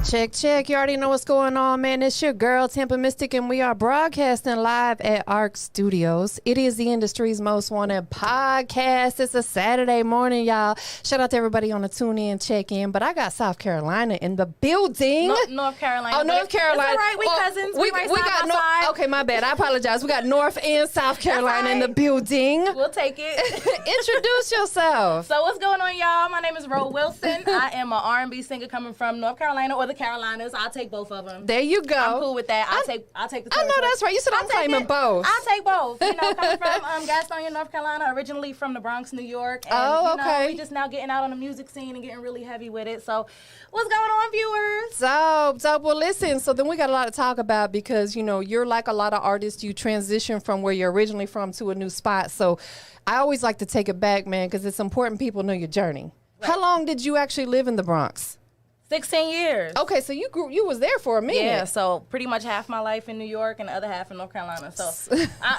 Check, check. You already know what's going on, man. It's your girl, Tampa Mystic, and we are broadcasting live at ARC Studios. It is the industry's most wanted podcast. It's a Saturday morning, y'all. Shout out to everybody on the tune in, check in. But I got South Carolina in the building. North Carolina. Oh, North Carolina. It's all right. We cousins. We got North. Okay, my bad. I apologize. We got North and South Carolina in the building. We'll take it. Introduce yourself. So what's going on, y'all? My name is Ro Wilson. I am an R&B singer coming from North Carolina or the Carolinas. I'll take both of them. There you go. I'm cool with that. I'll take the I know that's right. You said I'm claiming both. I'll take both. You know, coming from Gastonia, North Carolina, originally from the Bronx, New York. And, okay. We just now getting out on the music scene and getting really heavy with it. So what's going on, viewers? Dope. Well, listen, so then we got a lot to talk about because, you know, you're like a lot of artists. You transition from where you're originally from to a new spot. So I always like to take it back, man, because it's important people know your journey. Right. How long did you actually live in the Bronx? 16 years. Okay, so you was there for a minute. Yeah, so pretty much half my life in New York and the other half in North Carolina. So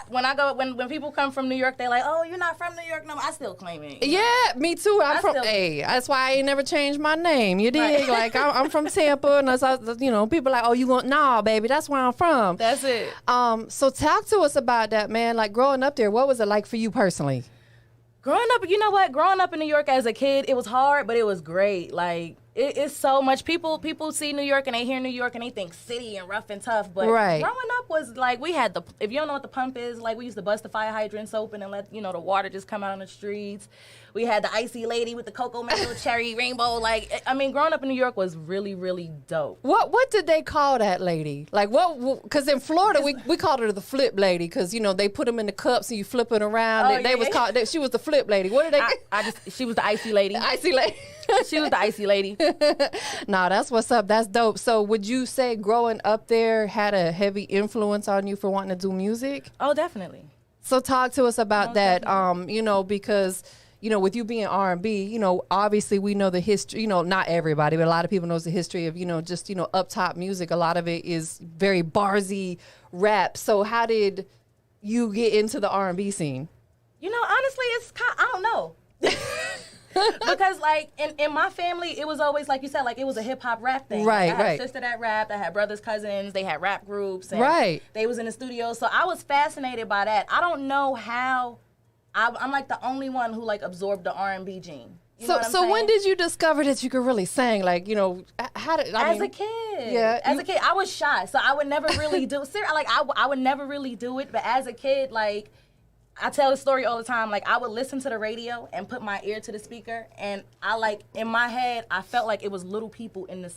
when people come from New York, they like, oh, you're not from New York. No, I still claim it. Yeah, me too. That's why I ain't never changed my name. You dig? Right. Like I'm from Tampa, and that's, you know, people like, oh, you want? Nah, baby, that's where I'm from. That's it. So talk to us about that, man. Like growing up there, what was it like for you personally? Growing up, you know what? Growing up in New York as a kid, it was hard, but it was great. Like, it's so much. People see New York and they hear New York and they think city and rough and tough. But growing up was like, we had if you don't know what the pump is, like we used to bust the fire hydrants open and let, you know, the water just come out on the streets. We had the icy lady with the cocoa mango cherry rainbow. Like, I mean, growing up in New York was really, really dope. What did they call that lady? Like what? Because in Florida we called her the flip lady because, you know, they put them in the cups and you flip it around. She was the flip lady. What did they? She was the icy lady. Icy lady. She was the icy lady. Nah, that's what's up. That's dope. So would you say growing up there had a heavy influence on you for wanting to do music? Oh, definitely. So talk to us about that. You know, because, you know, with you being R&B, you know, obviously we know the history, you know, not everybody, but a lot of people knows the history of, you know, just, you know, up top music. A lot of it is very barsy rap. So how did you get into the R&B scene? You know, honestly, I don't know. Because, like, in my family, it was always, like you said, like, it was a hip-hop rap thing. Right, like, I had a sister that rapped. I had brothers, cousins. They had rap groups. And they was in the studio. So I was fascinated by that. I don't know how I'm like, the only one who, like, absorbed the R&B gene. So when did you discover that you could really sing? Like, you know, as a kid. Yeah. As a kid, I was shy. So I would never really do it. Like, I would never really do it. But as a kid, like, I tell the story all the time. Like, I would listen to the radio and put my ear to the speaker, and I, like, in my head, I felt like it was little people in the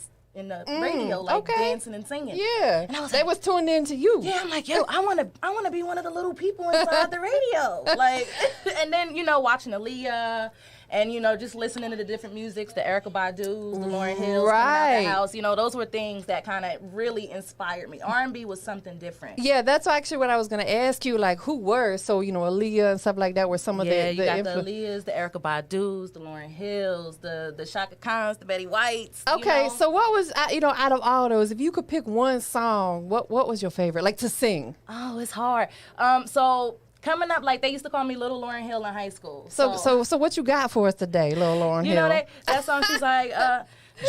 radio, like, dancing and singing. Yeah, and I was they was tuned in to you. Yeah, I'm like, yo, I wanna be one of the little people inside the radio, like, and then, you know, watching Aaliyah. And, you know, just listening to the different musics, the Erykah Badu's, the Lauryn Hills, coming out the house, you know, those were things that kind of really inspired me. R&B was something different. Yeah, that's actually what I was going to ask you, like, who were, so, you know, Aaliyah and stuff like that were some of the you got the Aaliyahs, the Erykah Badu's, the Lauryn Hills, the Shaka Khans, the Betty Whites. Okay, you know? So what was, you know, out of all those, if you could pick one song, what was your favorite, like, to sing? Oh, it's hard. So coming up, like, they used to call me Little Lauryn Hill in high school. So what you got for us today, Little Lauryn Hill? You know that song, she's like,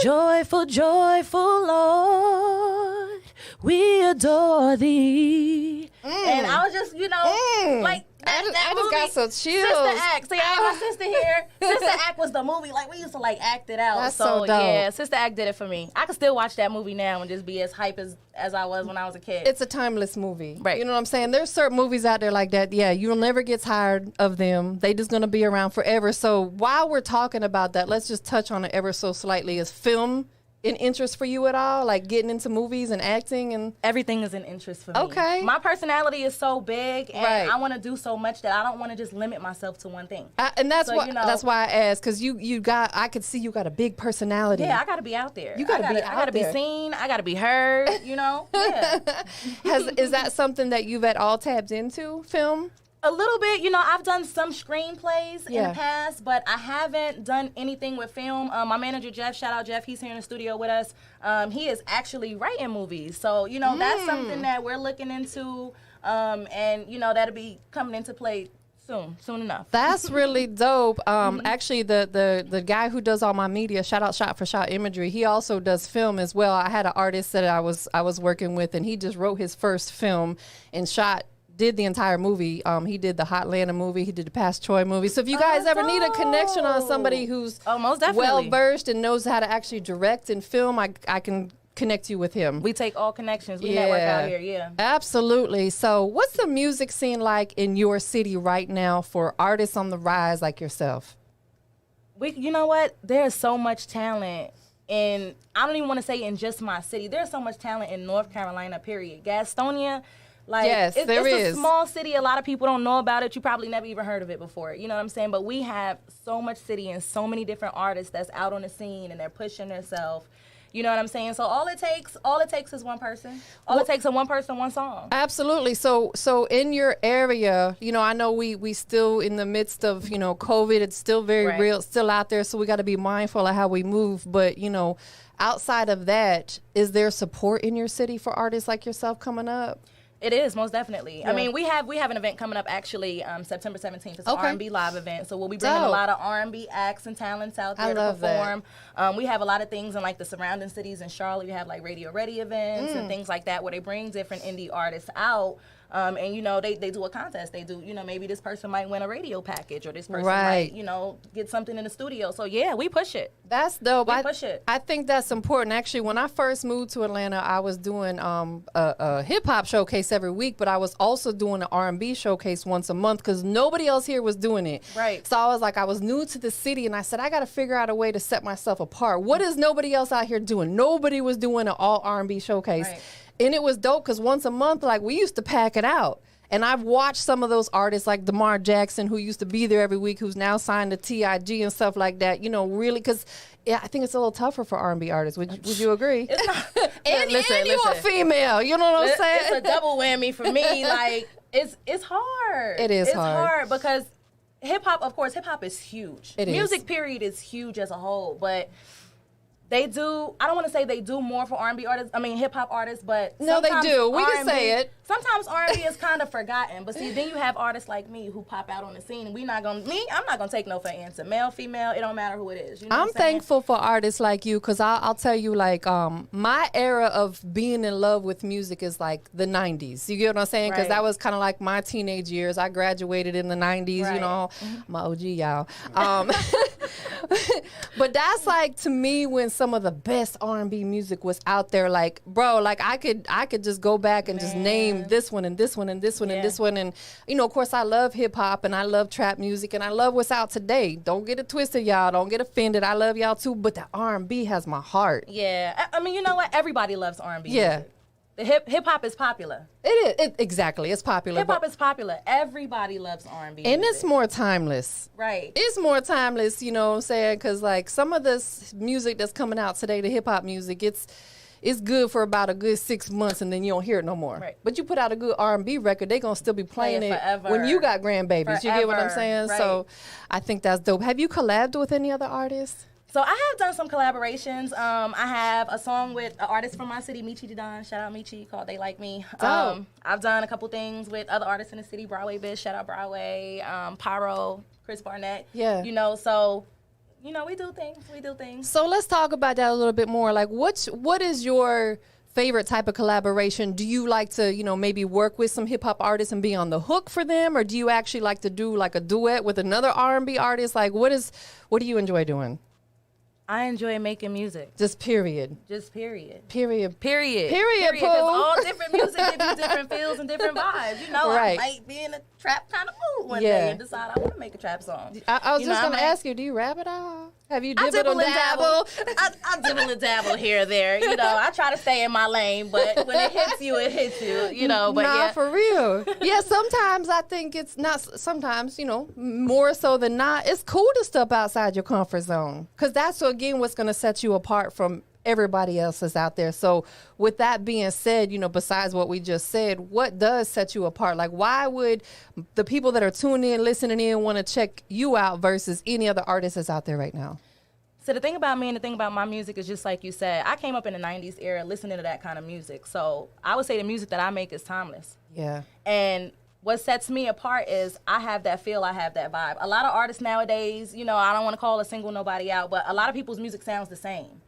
joyful, joyful Lord, we adore thee. And I was just, you know, like, I just got some chills. Sister Act. See, I have my sister here. Sister Act was the movie. Like, we used to, like, act it out. That's so dope. Yeah, Sister Act did it for me. I can still watch that movie now and just be as hype as I was when I was a kid. It's a timeless movie. Right. You know what I'm saying? There's certain movies out there like that. Yeah, you'll never get tired of them. They just going to be around forever. So while we're talking about that, let's just touch on it ever so slightly. Is film an interest for you at all? Like getting into movies and acting? And everything is an interest for me. Okay. My personality is so big, and I want to do so much that I don't want to just limit myself to one thing. And that's that's why I asked, because I could see you got a big personality. Yeah, I got to be out there. You got to be out there. I got to be seen. I got to be heard. You know. Yeah. Is that something that you've at all tapped into, film? A little bit, you know, I've done some screenplays in the past, but I haven't done anything with film. My manager, Jeff, shout out Jeff, he's here in the studio with us. He is actually writing movies. So, you know, that's something that we're looking into, and, you know, that'll be coming into play soon enough. That's really dope. Actually, the guy who does all my media, shout out Shot for Shot Imagery, he also does film as well. I had an artist that I was working with, and he just wrote his first film and did the entire movie. He did the Hotlanta movie. He did the Past Troy movie. So if you guys ever need a connection on somebody who's well versed and knows how to actually direct and film, I can connect you with him. We take all connections. We network out here. Yeah, absolutely. So what's the music scene like in your city right now for artists on the rise like yourself? You know what? There's so much talent. And I don't even want to say in just my city. There's so much talent in North Carolina, period. Gastonia, it's a small city. A lot of people don't know about it. You probably never even heard of it before. You know what I'm saying? But we have so much city and so many different artists that's out on the scene and they're pushing themselves. You know what I'm saying? So all it takes is one person. It takes is one person, one song. Absolutely. So in your area, I know we still in the midst of, COVID. It's still very real, still out there. So we got to be mindful of how we move. But, outside of that, is there support in your city for artists like yourself coming up? It is, most definitely. Yeah. I mean, we have an event coming up actually September 17th. It's an R&B live event. So we'll be bringing a lot of R&B acts and talents out there to perform. We have a lot of things in like the surrounding cities in Charlotte. We have like Radio Ready events and things like that where they bring different indie artists out. And, they do a contest. They do, maybe this person might win a radio package or this person might, get something in the studio. So, yeah, we push it. That's dope. We push it. I think that's important. Actually, when I first moved to Atlanta, I was doing a hip-hop showcase every week, but I was also doing an R&B showcase once a month because nobody else here was doing it. Right. So I was new to the city, and I said, I got to figure out a way to set myself apart. What is nobody else out here doing? Nobody was doing an all R&B showcase. Right. And it was dope because once a month, we used to pack it out. And I've watched some of those artists like DeMar Jackson, who used to be there every week, who's now signed to TIG and stuff like that, really, because I think it's a little tougher for R&B artists. Would you agree? It's not. and you're a female, you know what I'm saying? It's a double whammy for me. It's hard. It's hard because hip-hop, of course, hip-hop is huge. Music, is. Period, is huge as a whole, but they do, I don't want to say they do more for R&B artists, hip-hop artists, but no, they do. We can say it. Sometimes R&B is kind of forgotten, but see, then you have artists like me who pop out on the scene, and I'm not going to take no for an answer. Male, female, it don't matter who it is. You know I'm thankful for artists like you, because I'll tell you, my era of being in love with music is like the 90s. You get what I'm saying? Because that was kind of like my teenage years. I graduated in the 90s, I'm an OG, y'all. But that's to me when some of the best R&B music was out there. I could just go back and just name this one and this one and this one and this one. And, of course, I love hip hop and I love trap music and I love what's out today. Don't get it twisted, y'all. Don't get offended. I love y'all too. But the R&B has my heart. Yeah. You know what? Everybody loves R&B music. The hip hop is popular. It is. Exactly. It's popular. Hip hop is popular. Everybody loves R&B and music. It's more timeless. Right. It's more timeless, you know what I'm saying? Because some of this music that's coming out today, the hip hop music, it's good for about a good 6 months and then you don't hear it no more. Right. But you put out a good R&B record, they're going to still be playing it forever. When you got grandbabies. Forever. You get what I'm saying? Right. So I think that's dope. Have you collabed with any other artists? So I have done some collaborations. I have a song with an artist from my city, Michi Didon. Shout out Michi, called They Like Me. I've done a couple things with other artists in the city, Broadway Biz, shout out Broadway, Pyro, Chris Barnett. Yeah. We do things. So let's talk about that a little bit more. What is your favorite type of collaboration? Do you like to, maybe work with some hip hop artists and be on the hook for them? Or do you actually like to do a duet with another R&B artist? What do you enjoy doing? I enjoy making music. Just period. Period. Because all different music gives you different feels and different vibes. Right. I might be in a trap kind of mood one day and decide I want to make a trap song. I was just going to ask you, do you rap at all? Have you dibble and dabble? I dibble and dabble here or there. I try to stay in my lane, but when it hits you, it hits you. But for real. Yeah, sometimes I think it's not, sometimes, more so than not, it's cool to step outside your comfort zone. Because that's, again, what's going to set you apart from everybody else that's out there. So with that being said, besides what we just said, what does set you apart? Why would the people that are tuning in, listening in, want to check you out versus any other artist that's out there right now? So the thing about me and the thing about my music is just like you said, I came up in the 90s era listening to that kind of music. So I would say the music that I make is timeless. Yeah. And what sets me apart is I have that feel, I have that vibe. A lot of artists nowadays, you know, I don't want to call a single nobody out, but a lot of people's music sounds the same.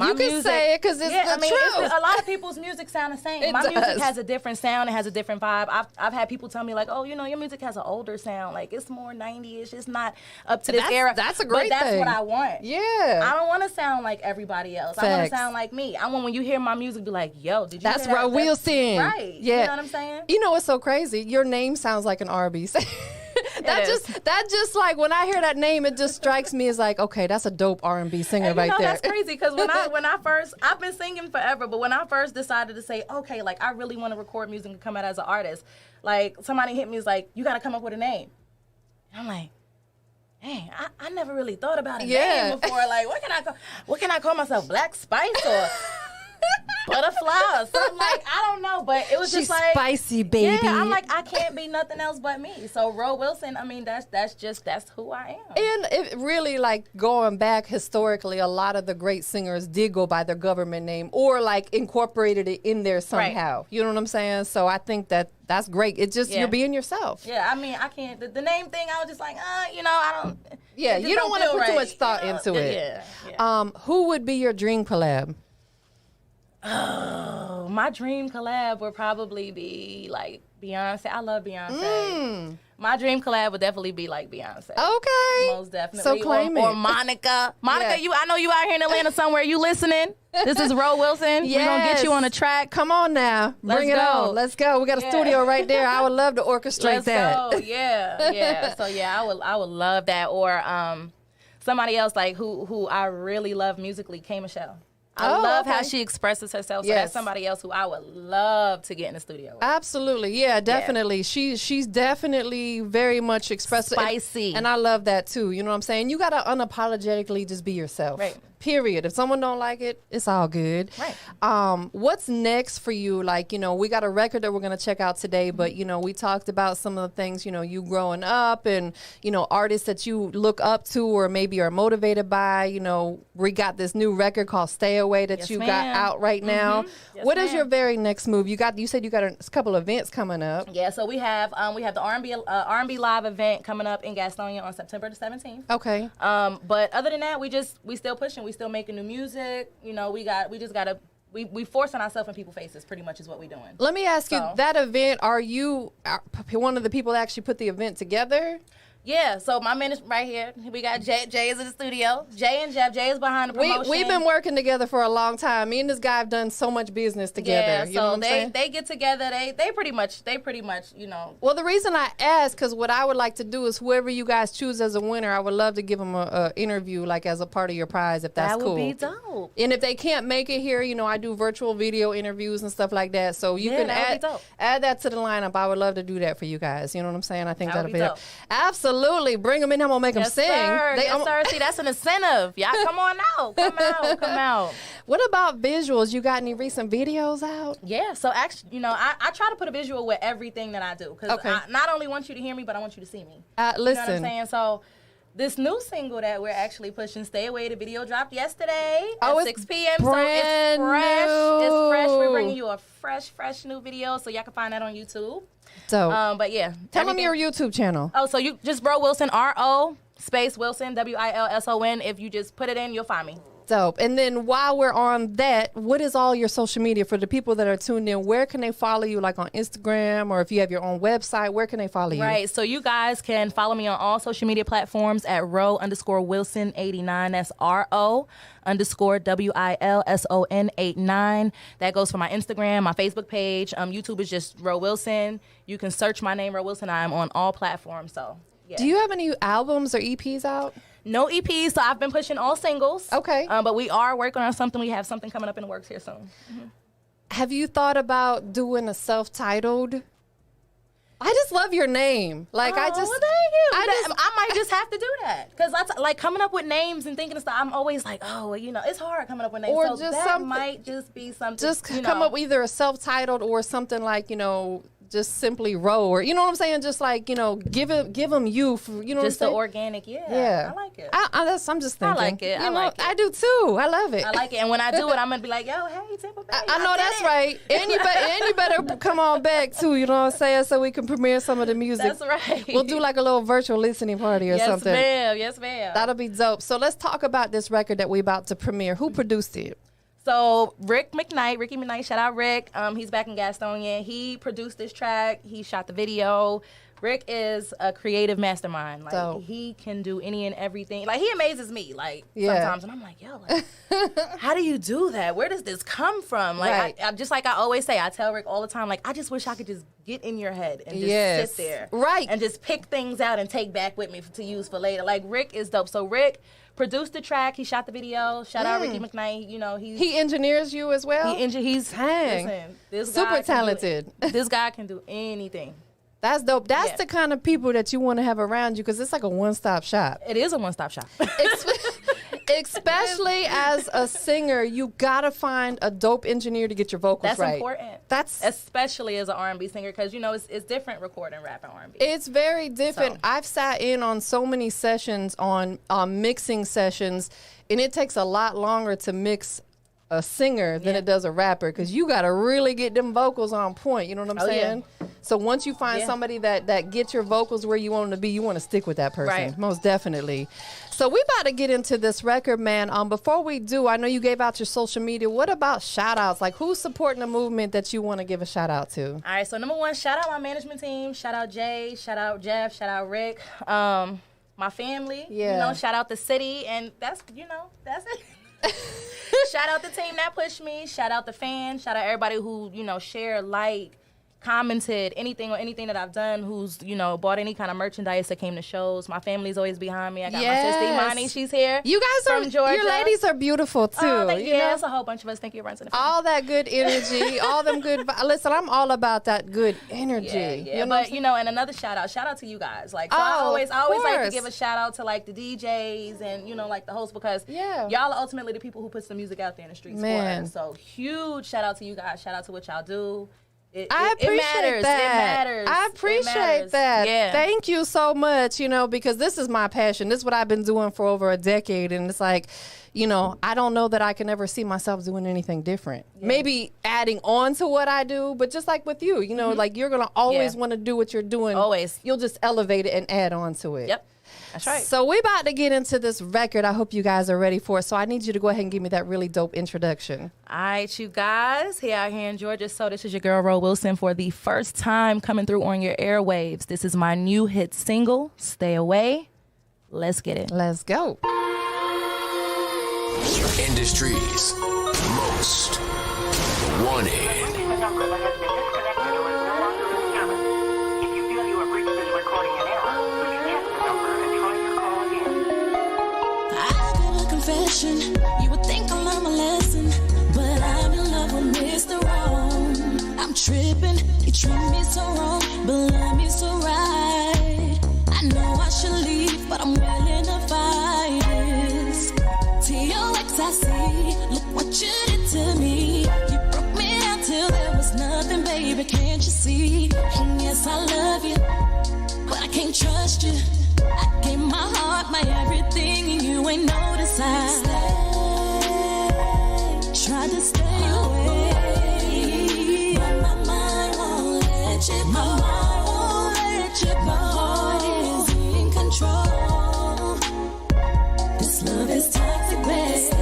You can say it because it's the truth. A lot of people's music sound the same. My music has a different sound. It has a different vibe. I've had people tell me, like, oh, you know, your music has an older sound. Like, it's more 90-ish. It's not up to this era. That's a great thing. But that's what I want. Yeah. I don't want to sound like everybody else. Facts. I want to sound like me. I want when you hear my music, be like, yo, did you hear that? That's Ro Wilson. Right. Yeah. You know what I'm saying? You know what's so crazy? Your name sounds like an R&B singer. that just like when I hear that name, it just strikes me as like, okay, that's a dope R&B singer right there. That's crazy because when I first, I've been singing forever, but when I first decided to say, okay, like I really want to record music and come out as an artist, like somebody hit me, is like, you got to come up with a name. And I'm like, dang, I never really thought about a name before. Like, what can I call myself? Black Spice or Butterfly or something? Like, I don't know, but it was just like spicy, baby. Yeah, I'm like, I can't be nothing else but me. So Ro Wilson, I mean, that's who I am. And it really, like, going back historically, a lot of the great singers did go by their government name or like incorporated it in there somehow. Right. You know what I'm saying? So I think that's great. It's just you're being yourself. Yeah, I mean, I can't. The name thing, I was just like, you know, I don't. Yeah, you don't want to put too much thought into it. Yeah. Who would be your dream collab? Oh, my dream collab would probably be like Beyonce. I love Beyonce. My dream collab would definitely be like Beyonce. Okay. Most definitely. So claim it. Or Monica. Monica, I know you out here in Atlanta somewhere. You listening? This is Ro Wilson. Yes. We're going to get you on a track. Come on now. Bring it on. Let's go. We got a studio right there. I would love to orchestrate that. Let's go. Yeah. So I would love that. Or somebody else like who I really love musically, K. Michelle. I love how she expresses herself. So that's somebody else who I would love to get in the studio with. Absolutely. Yeah, definitely. Yeah. She's definitely very much expressive. Spicy. And I love that too. You know what I'm saying? You got to unapologetically just be yourself. Right. Period. If someone don't like it, it's all good. Right. What's next for you? Like, you know, we got a record that we're going to check out today, but, you know, we talked about some of the things, you know, you growing up and, you know, artists that you look up to or maybe are motivated by. You know, we got this new record called Stay Away that you got out right now. Yes, what is your very next move? You said you got a couple events coming up. Yeah, so we have the R&B live event coming up in Gastonia on September the 17th. Okay. But other than that, we still pushing. We still making new music. You know, we forcing ourselves in people's faces, pretty much is what we're doing. Let me ask you, that event, are you one of the people that actually put the event together? Yeah, so my man is right here. We got Jay. Jay is in the studio. Jay and Jeff. Jay is behind the promotion. We've been working together for a long time. Me and this guy have done so much business together. Yeah, you know what I'm saying? They get together. They pretty much, you know. Well, the reason I ask, because what I would like to do is whoever you guys choose as a winner, I would love to give them a interview, like as a part of your prize, if that's cool. That would be dope. And if they can't make it here, you know, I do virtual video interviews and stuff like that. So you can add that to the lineup. I would love to do that for you guys. You know what I'm saying? I think that'll be dope. Absolutely. Bring them in. I'm gonna make them sing. Yes, sir. See, that's an incentive. Y'all come on out. Come out. What about visuals? You got any recent videos out? Yeah. So actually, you know, I try to put a visual with everything that I do because I not only want you to hear me, but I want you to see me. Listen. You know what I'm saying? So this new single that we're actually pushing, Stay Away, the video dropped yesterday at 6 p.m. So it's fresh. It's fresh. We're bringing you a fresh new video, so y'all can find that on YouTube. So, but yeah. Tell them your YouTube channel. Oh, so you just Ro Wilson, RO space Wilson, WILSON. If you just put it in, you'll find me. Dope. And then while we're on that, what is all your social media for the people that are tuned in? Where can they follow you, like on Instagram, or if you have your own website, where can they follow you? Right. So you guys can follow me on all social media platforms at Ro_Wilson89. That's RO_WILSON 89. That goes for my Instagram, my Facebook page. YouTube is just Ro Wilson. You can search my name, Ro Wilson. I'm on all platforms. So yeah. Do you have any albums or EPs out? No EPs, so I've been pushing all singles. Okay. But we are working on something. We have something coming up in the works here soon. Mm-hmm. Have you thought about doing a self-titled? I just love your name. Like, well, thank you. I might just have to do that. Because like coming up with names and thinking of stuff, I'm always like, oh, you know, it's hard coming up with names. Or so just that might just be something. Just come up with either a self-titled or something like, you know, just simply row, or you know what I'm saying? Just like, give them you for, you know just what I'm saying? the organic, yeah. I like it. I'm just thinking. I like it. I do too. I love it. I like it. And when I do it, I'm gonna be like, yo, hey, Tampa Bay. I know that's right. And you better come on back too, you know what I'm saying? So we can premiere some of the music. That's right. We'll do like a little virtual listening party or something. Yes, ma'am. That'll be dope. So let's talk about this record that we about to premiere. Who produced it? So Ricky McKnight, shout out Rick. He's back in Gastonia. He produced this track. He shot the video. Rick is a creative mastermind. Like he can do any and everything. Like he amazes me. Like sometimes, and I'm like, yo, how do you do that? Where does this come from? Like I just like I always say, I tell Rick all the time, like I just wish I could just get in your head and just sit there, and just pick things out and take back with me to use for later. Like Rick is dope. So Rick produced the track. He shot the video. Shout out Ricky McKnight. You know he engineers you as well. He's super talented. This guy can do anything. That's dope. That's the kind of people that you want to have around you, because it's like a one-stop shop. It is a one-stop shop. Especially as a singer, you gotta find a dope engineer to get your vocals right. That's important. Especially as an R&B singer, because it's different recording rap and R&B. It's very different. So. I've sat in on so many sessions on mixing sessions, and it takes a lot longer to mix a singer than it does a rapper, because you got to really get them vocals on point. You know what I'm saying? Yeah. So once you find somebody that gets your vocals where you want them to be, you want to stick with that person. Most definitely. So we about to get into this record, man. Before we do, I know you gave out your social media. What about shout outs? Like who's supporting the movement that you want to give a shout out to? All right. So number one, shout out my management team. Shout out Jay. Shout out Jeff. Shout out Rick. My family. Yeah. Shout out the city. And that's it. Shout out the team that pushed me. Shout out the fans. Shout out everybody who, shared, commented, anything that I've done, who's, bought any kind of merchandise that came to shows. My family's always behind me. I got my sister Imani, she's here. You guys from Georgia. Your ladies are beautiful too. Oh, it's a whole bunch of us. Thank you, runs in the family. All that good energy, all them good listen, I'm all about that good energy. Yeah. But and another shout out to you guys. Like I always like to give a shout out to like the DJs and like the hosts, because y'all are ultimately the people who puts the music out there in the streets for us. So huge shout out to you guys. Shout out to what y'all do. I appreciate that. It matters. I appreciate that. Yeah. Thank you so much, because this is my passion. This is what I've been doing for over a decade. And it's like, I don't know that I can ever see myself doing anything different. Yeah. Maybe adding on to what I do, but just like with you, like you're going to always want to do what you're doing. Always. You'll just elevate it and add on to it. Yep. That's right. So we're about to get into this record. I hope you guys are ready for it. So I need you to go ahead and give me that really dope introduction. All right, you guys. Here out here in Georgia. So this is your girl, Ro Wilson, for the first time coming through on your airwaves. This is my new hit single, Stay Away. Let's get it. Let's go. Industry's most wanted. You would think I learned my lesson, but I'm in love with Mr. Wrong. I'm tripping, you treat me so wrong, but love me so right. I know I should leave, but I'm willing to fight this. T-O-X, I see, look what you did to me. You broke me down till there was nothing, baby, can't you see? And yes, I love you, but I can't trust you. I gave my heart, my everything, and you ain't noticed I tried to stay away, but my mind won't let you go. My mind won't let you go. My heart is in control. This love is toxic, babe.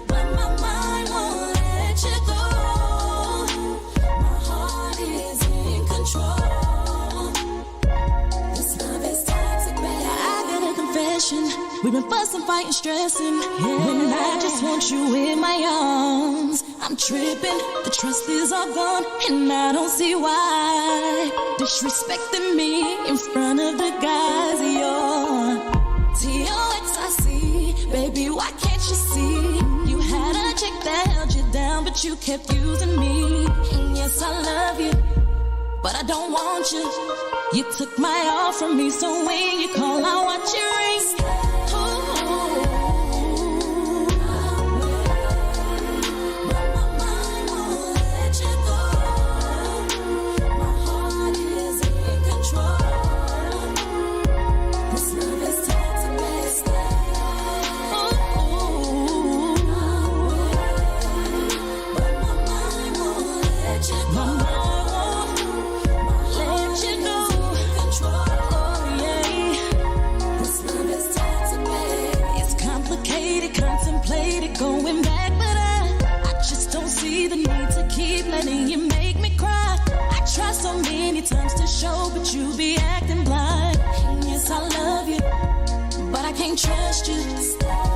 But my mind won't let you go. My heart is in control. This love is toxic, babe. I got a confession. We've been fussing, fighting, stressing. When I just want you in my arms. I'm tripping, the trust is all gone, and I don't see why. Disrespecting me in front of the guys you're T-O-X, I see. Baby, why can't you see? You had a chick that held you down, but you kept using me. And yes, I love you, but I don't want you. You took my all from me, so when you call, I want your ring. going back, but I just don't see the need to keep letting you make me cry. I try so many times to show, but you be acting blind. And yes, I love you, but I can't trust you.